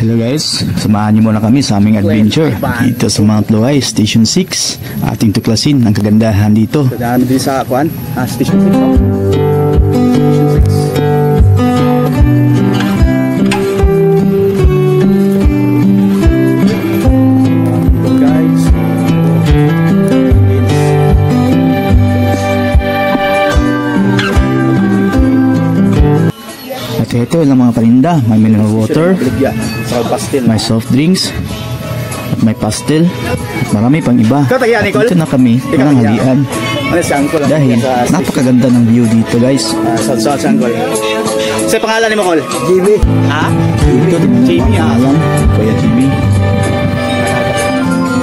Hello guys, samahan niyo muna kami sa aming adventure dito sa Mount Loay, Station 6. Ating tuklasin ang kagandahan dito. Daan din sa Station 6. Station 6. Ito lang mga paninda, may mineral water, may soft drinks, at may pastel, at marami pang iba. Dito na kami, nananghalian. Dahil napakaganda ng view dito guys. Sa pangalan ni Makol? JB. Ha? Dito din JB ha? Alam, Kuya JB.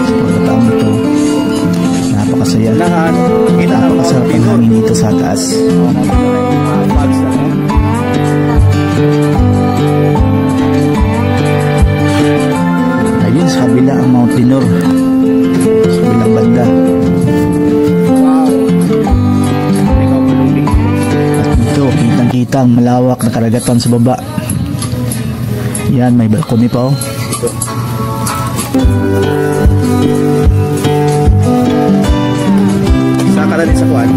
Pagkataon ito, napakasaya. Napakasarap ang hangin dito sa taas. Ayun sa kabila ang Mount Linor, sa kabilang banda. At dito kitang-kita ang malawak na karagatan sa baba. Yan, may balkoni pa oh. Sa kanan sa kuwan.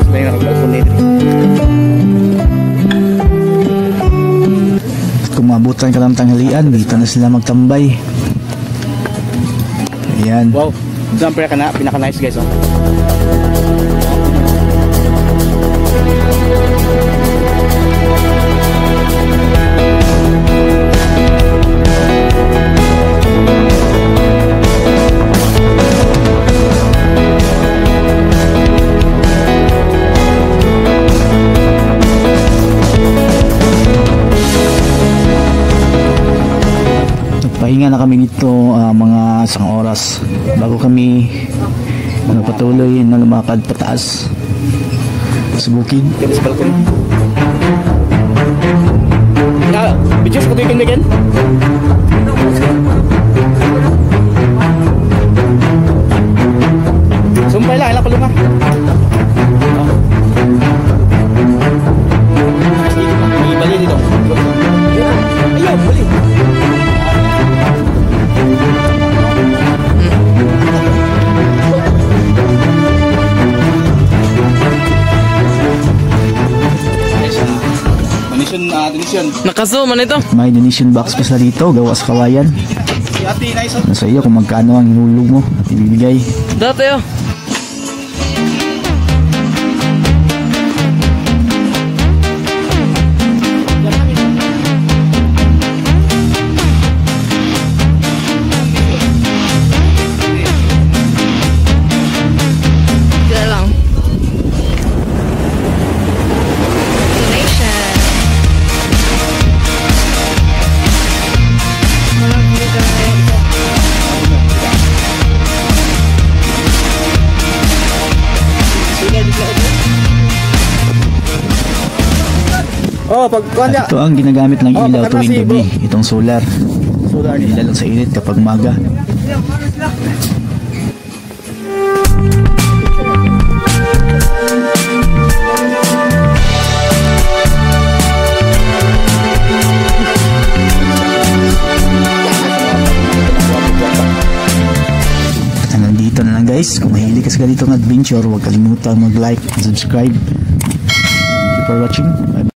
May balkoni dito. Kung maabutan ka ng tanghalian, dito na sila magtambay. Ayan. Wow, jumper ka na, pinaka-nice guys oh. Pahinga na kami dito mga isang oras bago kami patuloy na lumakad pataas sa bukid. Bitches, kung ikin-ikin? Sumpay lang, ilang kulunga. Bali dito. Ayun, bali. Nakaso man ito. May donation box pa sa dito, gawa sa kawayan. Nasa iyo kung magkano ang hulog mo at ibibigay. Dati oh. At ito ang ginagamit ng ilaw tuwing gabi, itong solar. Lalo sa init kapag maga. Hanggang dito na lang guys. Kung mahilig ka sa ganitong adventure, huwag kalimutan mag-like and subscribe. Thank you for watching. Bye.